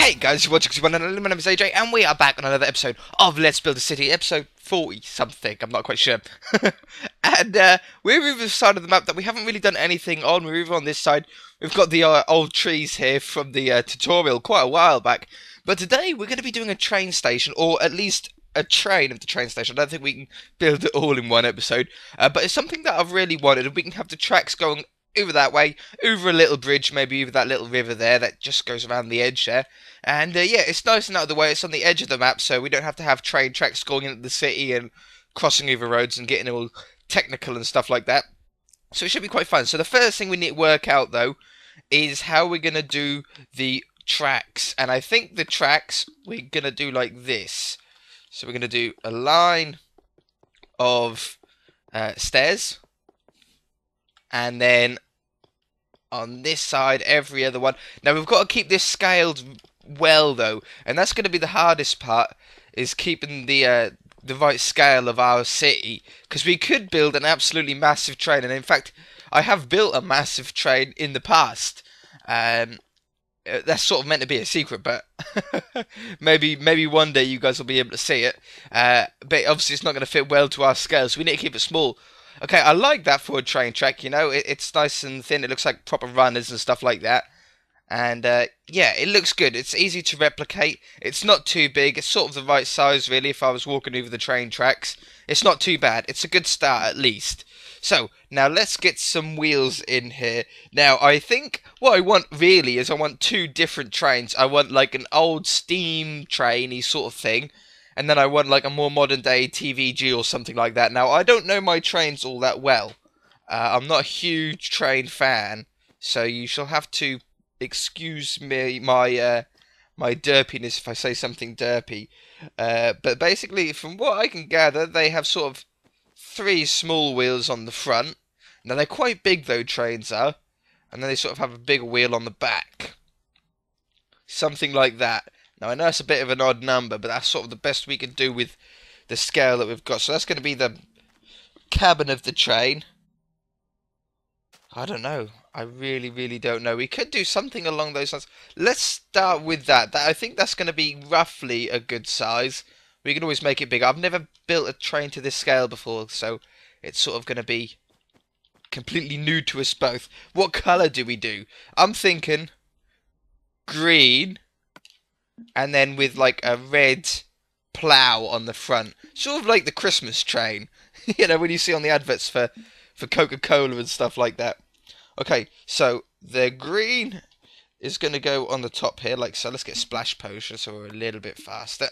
Hey guys, you're watching my name is AJ, and we are back on another episode of Let's Build a City, episode 40 something, I'm not quite sure. And we're over the side of the map that we haven't really done anything on. We're over on this side. We've got the old trees here from the tutorial quite a while back. But today we're going to be doing a train station, or at least a train of the train station. I don't think we can build it all in one episode, but it's something that I've really wanted, and we can have the tracks going over that way, over a little bridge, maybe over that little river there that just goes around the edge there. And yeah, it's nice and out of the way. It's on the edge of the map, so we don't have to have train tracks going into the city and crossing over roads and getting all technical and stuff like that. So it should be quite fun. So the first thing we need to work out, though, is how we're going to do the tracks. And I think the tracks we're going to do like this. So we're going to do a line of stairs. And then on this side, every other one. Now we've got to keep this scaled well, though, and that's going to be the hardest part, is keeping the right scale of our city, because we could build an absolutely massive train, and in fact I have built a massive train in the past. That's sort of meant to be a secret, but maybe one day you guys will be able to see it. But obviously it's not going to fit well to our scale, so we need to keep it small. Okay, I like that for a train track, you know, it's nice and thin, it looks like proper runners and stuff like that. And yeah, it looks good, it's easy to replicate, it's not too big, it's sort of the right size really if I was walking over the train tracks. It's not too bad, it's a good start at least. So, now let's get some wheels in here. Now, I think what I want really is I want two different trains. I want like an old steam trainy sort of thing, and then I want like a more modern day TVG or something like that. Now, I don't know my trains all that well. I'm not a huge train fan, so you shall have to excuse me my my derpiness if I say something derpy. But basically, from what I can gather, they have sort of three small wheels on the front. Now, they're quite big, though, trains are. And then they sort of have a bigger wheel on the back. Something like that. Now, I know it's a bit of an odd number, but that's sort of the best we can do with the scale that we've got. So that's going to be the cabin of the train. I don't know. I really don't know. We could do something along those lines. Let's start with that. I think that's going to be roughly a good size. We can always make it bigger. I've never built a train to this scale before, so it's sort of going to be completely new to us both. What colour do we do? I'm thinking green, and then with like a red plough on the front. Sort of like the Christmas train. You know, when you see on the adverts for Coca-Cola and stuff like that. Okay, so the green is going to go on the top here, like so. Let's get splash potion so we're a little bit faster.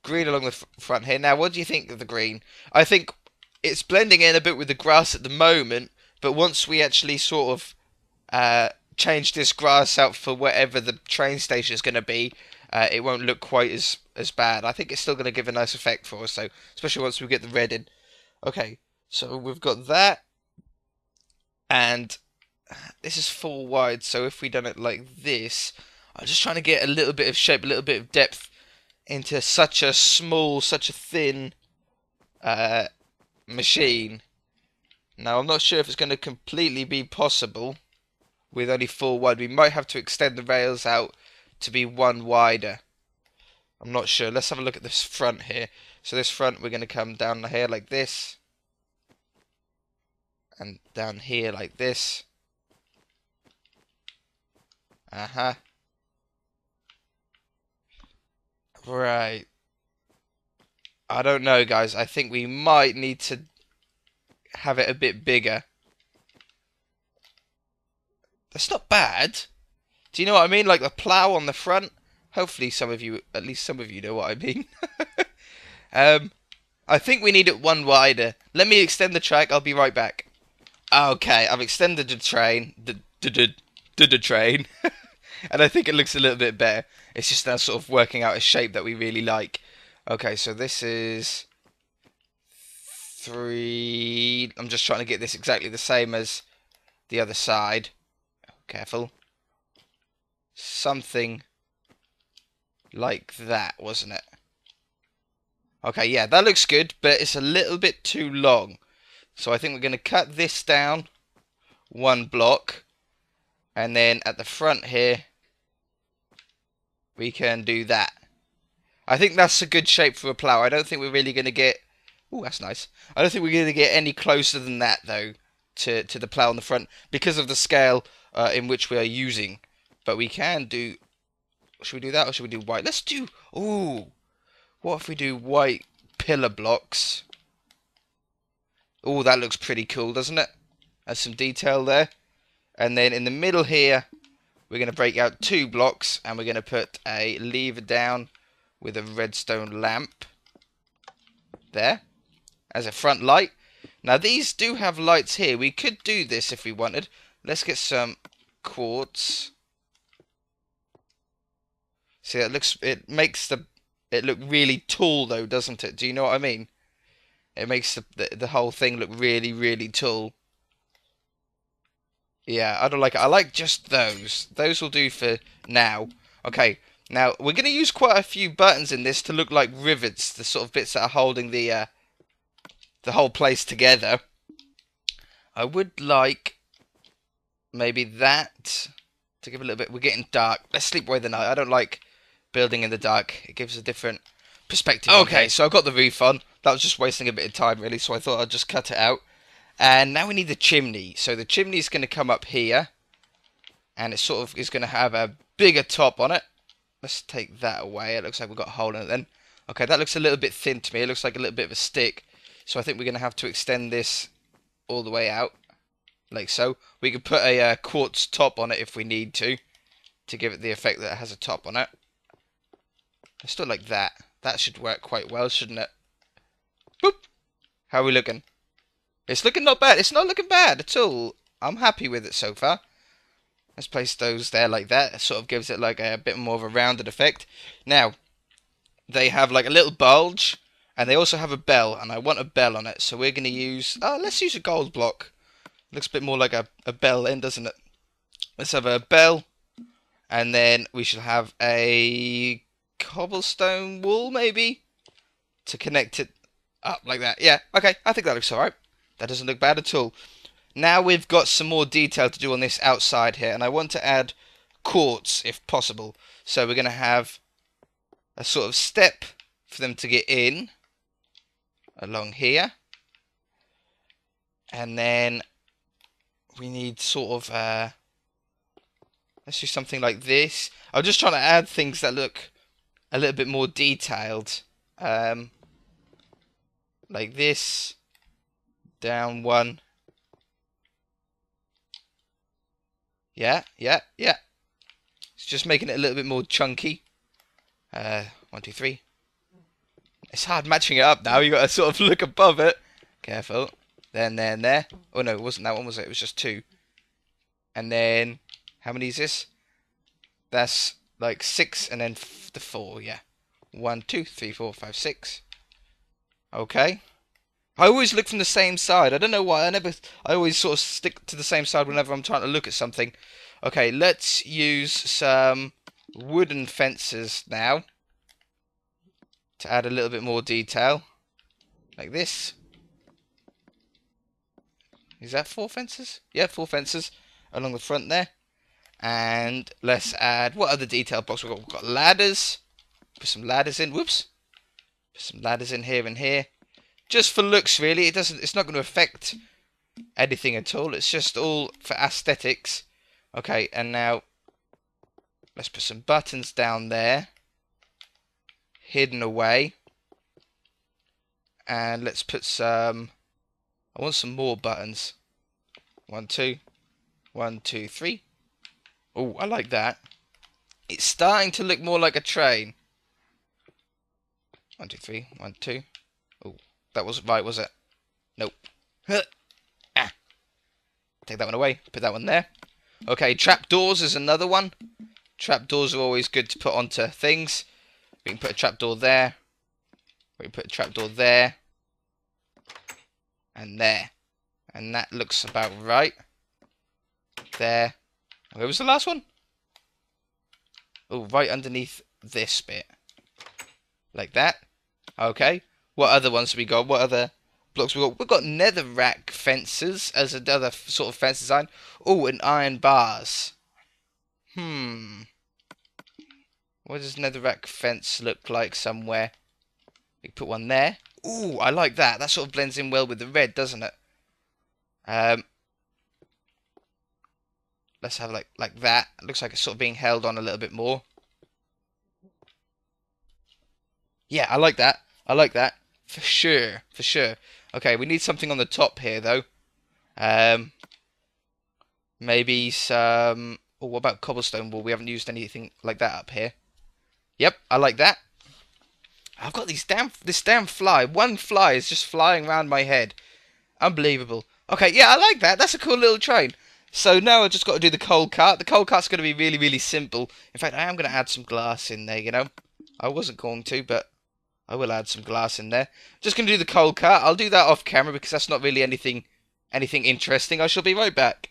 Green along the front here. Now, what do you think of the green? I think it's blending in a bit with the grass at the moment, but once we actually sort of change this grass out for whatever the train station is going to be, it won't look quite as bad. I think it's still going to give a nice effect for us, so especially once we get the red in. Okay, so we've got that, and this is full wide, so if we done it like this, I'm just trying to get a little bit of shape, a little bit of depth into such a small, such a thin machine. Now, I'm not sure if it's going to completely be possible with only 4 wide. We might have to extend the rails out to be 1 wider. I'm not sure. Let's have a look at this front here. So this front, we're going to come down here like this, and down here like this. Right. I don't know, guys. I think we might need to have it a bit bigger. That's not bad. Do you know what I mean? Like the plough on the front. Hopefully some of you, at least some of you know what I mean. I think we need it 1 wider. Let me extend the track. I'll be right back. Okay, I've extended the train. The train. And I think it looks a little bit better. It's just now sort of working out a shape that we really like. Okay, so this is 3. I'm just trying to get this exactly the same as the other side. Careful. Something like that, wasn't it? Okay, yeah, that looks good, but it's a little bit too long. So I think we're going to cut this down 1 block, and then at the front here we can do that. I think that's a good shape for a plough. I don't think we're really going to get... Oh, that's nice. I don't think we're going to get any closer than that, though, to the plough on the front, because of the scale in which we are using. But we can do... Should we do that, or should we do white? Let's do... Ooh. What if we do white pillar blocks? Oh, that looks pretty cool, doesn't it? There's some detail there. And then in the middle here, we're going to break out 2 blocks, and we're going to put a lever down with a redstone lamp there as a front light. Now these do have lights here. We could do this if we wanted. Let's get some quartz. See, it makes it look really tall though, doesn't it? Do you know what I mean? It makes the whole thing look really, really tall. Yeah, I don't like it. I like just those. Those will do for now. Okay, now we're going to use quite a few buttons in this to look like rivets, the sort of bits that are holding the whole place together. I would like maybe that to give a little bit. We're getting dark. Let's sleep away the night. I don't like building in the dark. It gives a different perspective. Okay, so I've got the roof on. That was just wasting a bit of time, really, so I thought I'd just cut it out. And now we need the chimney. So the chimney is going to come up here, and it sort of is going to have a bigger top on it. Let's take that away. It looks like we've got a hole in it then. Okay, that looks a little bit thin to me. It looks like a little bit of a stick. So I think we're going to have to extend this all the way out, like so. We could put a quartz top on it if we need to give it the effect that it has a top on it. Let's do it like that. That should work quite well, shouldn't it? Boop! How are we looking? It's looking not bad. It's not looking bad at all. I'm happy with it so far. Let's place those there like that. It sort of gives it like a bit more of a rounded effect. Now, they have like a little bulge, and they also have a bell, and I want a bell on it. So we're going to use... let's use a gold block. Looks a bit more like a bell then, doesn't it? Let's have a bell, and then we should have a cobblestone wall, maybe, to connect it up like that. Yeah, okay, I think that looks alright. That doesn't look bad at all. Now we've got some more detail to do on this outside here, and I want to add quartz if possible. So we're going to have a sort of step for them to get in along here, and then we need sort of let's do something like this. I'm just trying to add things that look a little bit more detailed, like this. Down one. Yeah. It's just making it a little bit more chunky. 1, 2, 3. It's hard matching it up now. You got to sort of look above it. Careful. Then there. Oh no, it wasn't that one, was it? It was just 2. And then, how many is this? That's like 6, and then the 4. Yeah. 1, 2, 3, 4, 5, 6. Okay. I always look from the same side. I don't know why. I always sort of stick to the same side whenever I'm trying to look at something. Okay, let's use some wooden fences now to add a little bit more detail, like this. Is that 4 fences? Yeah, 4 fences along the front there. And let's add, what other detail blocks we've got? We've got ladders. Put some ladders in. Whoops. Put some ladders in here and here. Just for looks, really. It's not going to affect anything at all. It's just all for aesthetics. Okay, and now let's put some buttons down there, hidden away. And let's put some... I want some more buttons. 1, 2. 1, 2, 3. Oh, I like that. It's starting to look more like a train. 1, 2, 3. 1, 2. Oh. That wasn't right, was it? Nope. Ah. Take that one away. Put that one there. Okay, trapdoors is another one. Trapdoors are always good to put onto things. We can put a trapdoor there. We can put a trapdoor there. And there. And that looks about right. There. Where was the last one? Oh, right underneath this bit. Like that. Okay. What other ones have we got? What other blocks we got? We've got netherrack fences as another sort of fence design. Oh, and iron bars. What does netherrack fence look like somewhere? We can put one there. Ooh, I like that. That sort of blends in well with the red, doesn't it? Let's have like that. It looks like it's sort of being held on a little bit more. Yeah, I like that. I like that. For sure. For sure. Okay, we need something on the top here, though. Maybe some... Oh, what about cobblestone wall? We haven't used anything like that up here. Yep, I like that. I've got this damn fly. One fly is just flying around my head. Unbelievable. Okay, yeah, I like that. That's a cool little train. So now I've just got to do the coal cart. The coal cart's going to be really, really simple. In fact, I am going to add some glass in there, you know. I wasn't going to, but I will add some glass in there. Just going to do the coal cart. I'll do that off camera because that's not really anything interesting. I shall be right back.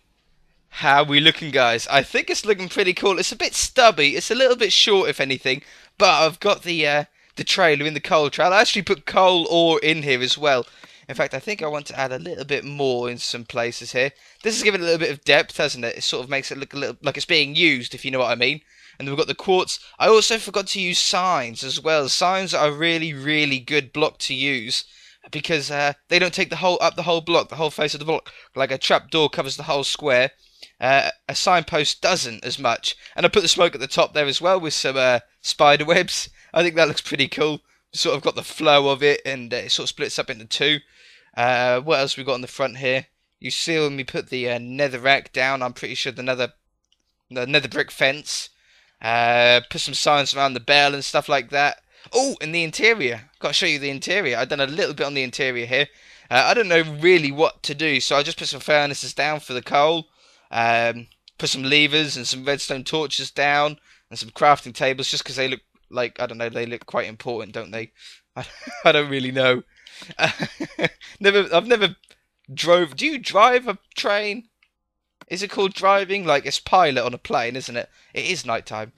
How are we looking, guys? I think it's looking pretty cool. It's a bit stubby. It's a little bit short, if anything. But I've got the trailer in the coal trailer. I actually put coal ore in here as well. In fact, I think I want to add a little bit more in some places here. This is giving it a little bit of depth, hasn't it? It sort of makes it look a little like it's being used, if you know what I mean. And then we've got the quartz. I also forgot to use signs as well. Signs are a really, really good block to use because they don't take the whole block, the whole face of the block. Like a trapdoor covers the whole square. A signpost doesn't as much. And I put the smoke at the top there as well with some spider webs. I think that looks pretty cool. Sort of got the flow of it, and it sort of splits up into two. What else we got on the front here? You see when we put the netherrack down, I'm pretty sure the nether brick fence. Put some signs around the bell and stuff like that. Oh, and the interior. Got to show you the interior. I've done a little bit on the interior here. I don't know really what to do, so I just put some furnaces down for the coal. Put some levers and some redstone torches down, and some crafting tables, just because they look like, I don't know, they look quite important, don't they? I don't really know. I've never drove. Do you drive a train? Is it called driving? Like it's pilot on a plane, isn't it? It is nighttime.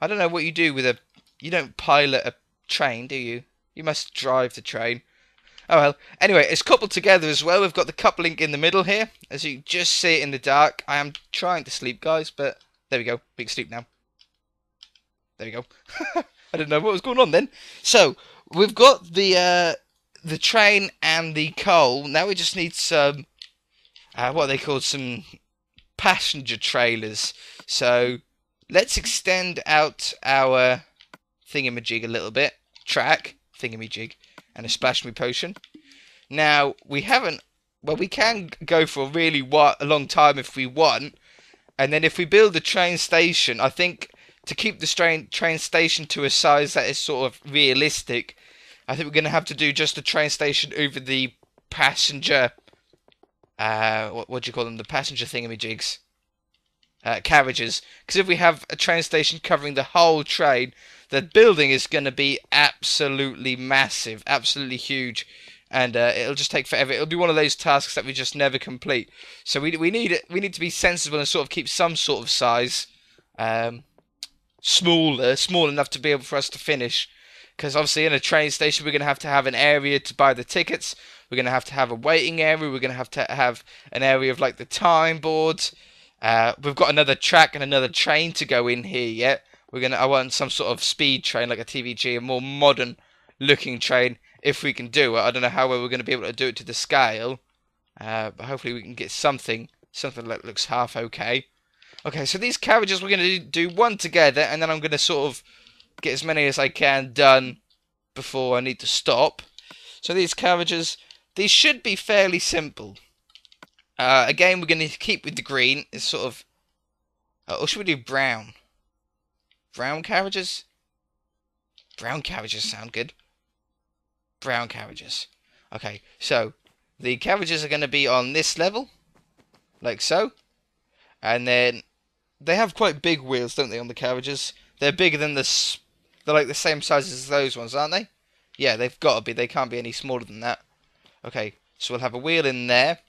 I don't know what you do with a. You don't pilot a train, do you? You must drive the train. Oh well. Anyway, it's coupled together as well. We've got the coupling in the middle here, as you just see it in the dark. I am trying to sleep, guys, but there we go. We can sleep now. There we go. I didn't know what was going on then. So we've got the train and the coal. Now we just need some what are they called? Some passenger trailers. So let's extend out our thingamajig a little bit. Track thingamajig and a splash me potion. Now we haven't. Well, we can go for a really a long time if we want. And then if we build a train station, I think to keep the train station to a size that is sort of realistic, I think we're going to have to do just a train station over the passenger, what do you call them? The passenger thingamajigs. Carriages. Because if we have a train station covering the whole train, the building is going to be absolutely massive, absolutely huge. And it'll just take forever. It'll be one of those tasks that we just never complete. So we need to be sensible and sort of keep some sort of size. Small enough to be able for us to finish, because obviously in a train station we're going to have an area to buy the tickets, we're going to have a waiting area, we're going to have an area of like the time boards. We've got another track and another train to go in here yet. I want some sort of speed train like a TVG, a more modern looking train if we can do it. I don't know how well we're going to be able to do it to the scale, but hopefully we can get something that looks half okay. Okay, so these carriages, we're going to do one together, and then I'm going to sort of get as many as I can done before I need to stop. So these carriages, these should be fairly simple. Again, we're going to keep with the green. It's sort of... or should we do brown? Brown carriages? Brown carriages sound good. Brown carriages. Okay, so the carriages are going to be on this level, like so. And then they have quite big wheels, don't they, on the carriages? They're bigger than they're like the same size as those ones, aren't they? Yeah, they've got to be. They can't be any smaller than that. Okay, so we'll have a wheel in there.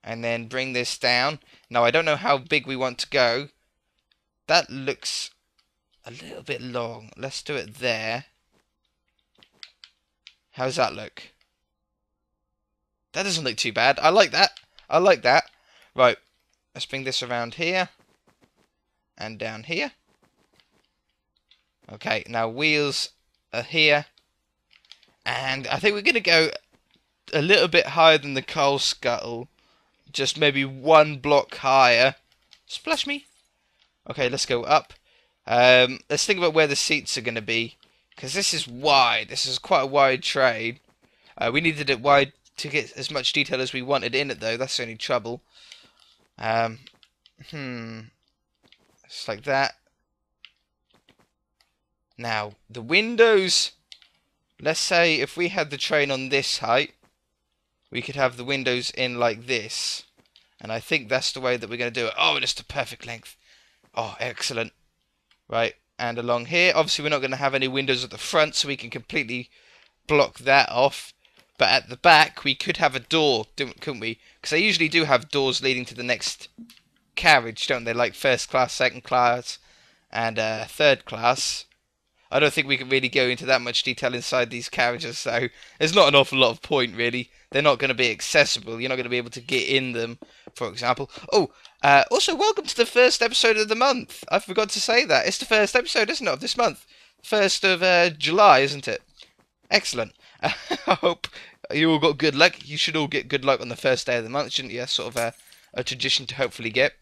And then bring this down. Now, I don't know how big we want to go. That looks a little bit long. Let's do it there. How does that look? That doesn't look too bad. I like that. I like that. Right. Let's bring this around here. And down here. Okay, now wheels are here. And I think we're going to go a little bit higher than the coal scuttle. Just maybe one block higher. Splash me. Okay, let's go up. Let's think about where the seats are going to be. Because this is wide. This is quite a wide train. We needed it wide to get as much detail as we wanted in it, though. That's the only trouble. Just like that. Now, the windows. Let's say if we had the train on this height, we could have the windows in like this. And I think that's the way that we're going to do it. Oh, it's the perfect length. Oh, excellent. Right, and along here, obviously we're not going to have any windows at the front, so we can completely block that off. But at the back, we could have a door, couldn't we? Because they usually do have doors leading to the next carriage, don't they? Like first class, second class, and third class. I don't think we can really go into that much detail inside these carriages, so there's not an awful lot of point, really. They're not going to be accessible. You're not going to be able to get in them, for example. Oh, also, welcome to the first episode of the month. I forgot to say that. It's the first episode, isn't it, of this month? 1st of July, isn't it? Excellent. I hope you all got good luck. You should all get good luck on the first day of the month, shouldn't you? That's sort of a tradition to hopefully get.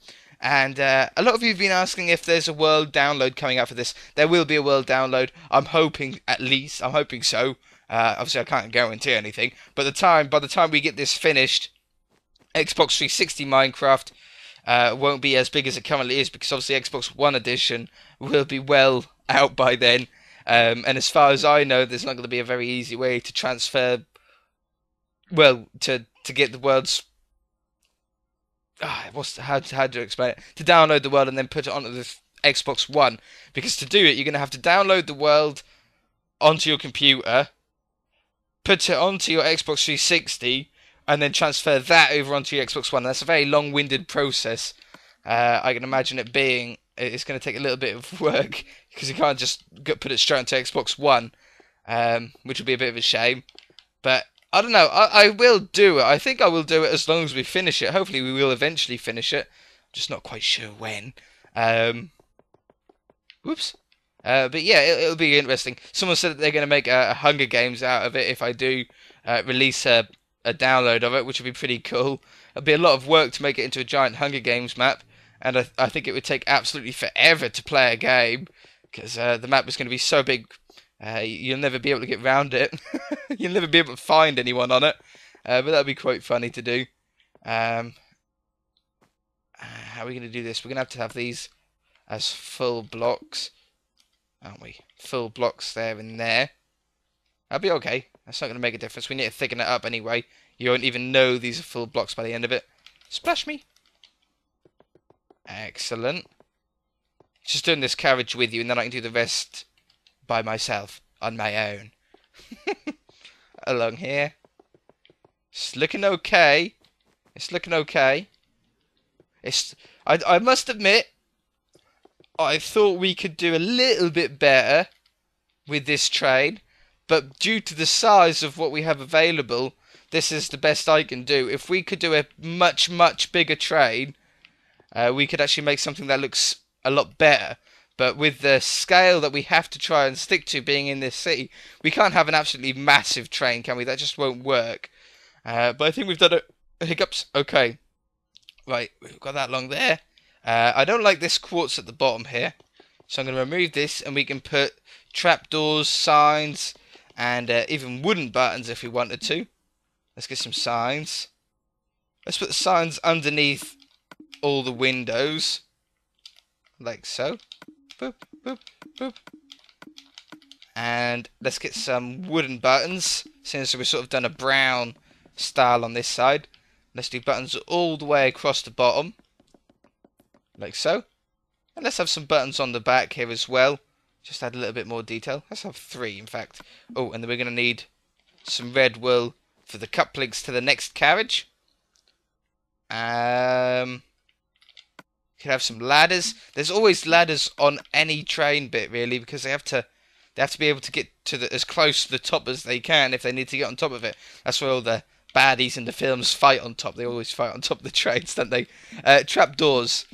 And a lot of you have been asking if there's a world download coming out for this. There will be a world download. I'm hoping, at least. I'm hoping so. Obviously, I can't guarantee anything. But by the time we get this finished, Xbox 360 Minecraft won't be as big as it currently is, because obviously Xbox One Edition will be well out by then. And as far as I know, there's not going to be a very easy way to transfer, well, to get the world's... how do you explain it? To download the world and then put it onto the Xbox One. Because to do it, you're going to have to download the world onto your computer, put it onto your Xbox 360, and then transfer that over onto your Xbox One. That's a very long-winded process. I can imagine it being... It's going to take a little bit of work, because you can't just put it straight onto Xbox One, which would be a bit of a shame. But I don't know. I will do it. I think I will do it as long as we finish it. Hopefully we will eventually finish it. I'm just not quite sure when. Whoops. But yeah, it'll be interesting. Someone said that they're going to make a Hunger Games out of it if I do release a download of it, which would be pretty cool. It'll be a lot of work to make it into a giant Hunger Games map. And I think it would take absolutely forever to play a game, because the map is going to be so big, you'll never be able to get around it. You'll never be able to find anyone on it. But that would be quite funny to do. How are we going to do this? We're going to have these as full blocks, aren't we? Full blocks there and there. That'll be okay. That's not going to make a difference. We need to thicken it up anyway. You won't even know these are full blocks by the end of it. Splash me. Excellent. Just doing this carriage with you, and then I can do the rest by myself, on my own. Along here. It's looking okay. It's looking okay. I must admit, I thought we could do a little bit better with this train, but due to the size of what we have available, this is the best I can do. If we could do a much, much bigger train, we could actually make something that looks a lot better. But with the scale that we have to try and stick to being in this city, we can't have an absolutely massive train, can we? That just won't work. But I think we've done it. Hiccups. Okay. Right, we've got that along there. I don't like this quartz at the bottom here. So I'm going to remove this, and we can put trapdoors, signs, and even wooden buttons if we wanted to. Let's get some signs. Let's put the signs underneath all the windows, like so. Boop, boop, boop. And let's get some wooden buttons, since we've sort of done a brown style on this side. Let's do buttons all the way across the bottom, like so. And let's have some buttons on the back here as well, just add a little bit more detail. Let's have 3, in fact. Oh, and then we're going to need some red wool for the couplings to the next carriage. Could have some ladders. There's always ladders on any train bit, really, because they have to be able to get to as close to the top as they can if they need to get on top of it. That's where all the baddies in the films fight on top. They always fight on top of the trains, don't they? Trapdoors.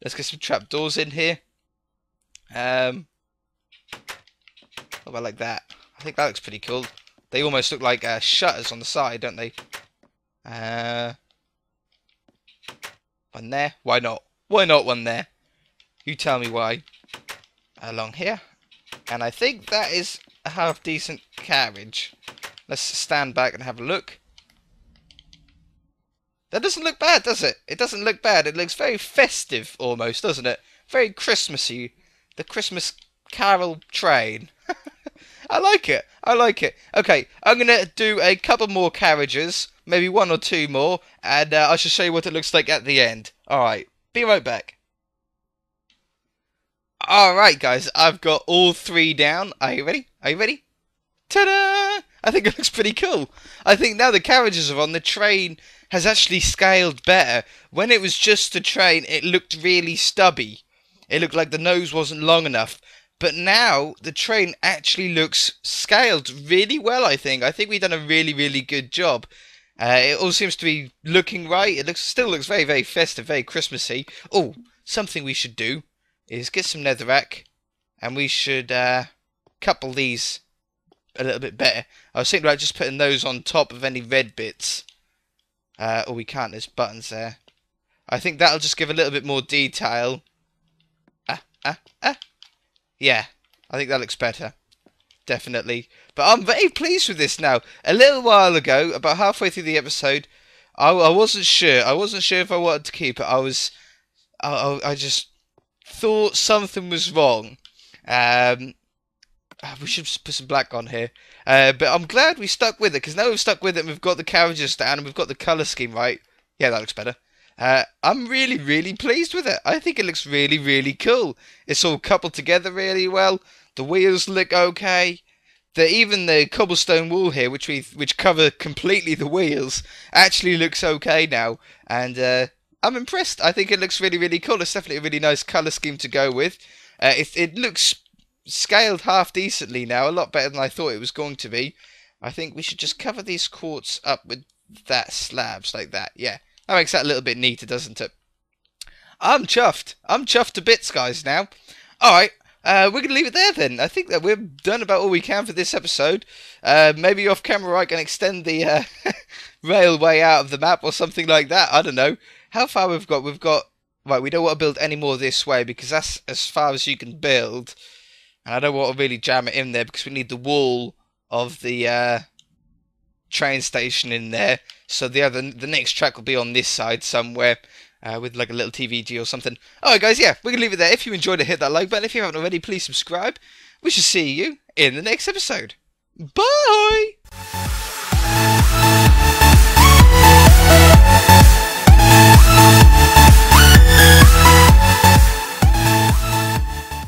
Let's get some trapdoors in here. What about like that? I think that looks pretty cool. They almost look like shutters on the side, don't they? One there. Why not? Why not one there? You tell me why. Along here. And I think that is a half decent carriage. Let's stand back and have a look. That doesn't look bad, does it? It doesn't look bad. It looks very festive almost, doesn't it? Very Christmassy. The Christmas Carol train. I like it. I like it. Okay, I'm going to do a couple more carriages. Maybe one or two more. And I shall show you what it looks like at the end. Alright, be right back. Alright guys, I've got all three down. Are you ready? Are you ready? Ta-da! I think it looks pretty cool. I think now the carriages are on, the train has actually scaled better. When it was just a train, it looked really stubby. It looked like the nose wasn't long enough. But now, the train actually looks scaled really well, I think. I think we've done a really, really good job. It all seems to be looking right. It still looks very, very festive, very Christmassy. Oh, something we should do is get some netherrack. And we should couple these a little bit better. I was thinking about just putting those on top of any red bits. Oh, we can't. There's buttons there. I think that'll just give a little bit more detail. Yeah, I think that looks better. Definitely. But I'm very pleased with this now. A little while ago, about halfway through the episode, I wasn't sure. I wasn't sure if I wanted to keep it. I just thought something was wrong. We should put some black on here. But I'm glad we stuck with it, because now we've stuck with it and we've got the carriages down and we've got the colour scheme right. Yeah, that looks better. I'm really, really pleased with it. I think it looks really, really cool. It's all coupled together really well. The wheels look okay. Even the cobblestone wall here, which cover completely the wheels, actually looks okay now. And I'm impressed. I think it looks really, really cool. It's definitely a really nice colour scheme to go with. It looks scaled half decently now, a lot better than I thought it was going to be. I think we should just cover these quartz up with that slabs like that. Yeah. That makes that a little bit neater, doesn't it? I'm chuffed. I'm chuffed to bits, guys, now. Alright, we're going to leave it there then. I think that we've done about all we can for this episode. Maybe off camera I can extend the railway out of the map or something like that. I don't know. How far we've got? Right, we don't want to build any more this way because that's as far as you can build. And I don't want to really jam it in there because we need the wall of the train station in there. So the next track will be on this side somewhere with like a little TVG or something. Alright guys, yeah, we're going to leave it there. If you enjoyed it, hit that like button. If you haven't already, please subscribe. We shall see you in the next episode. Bye!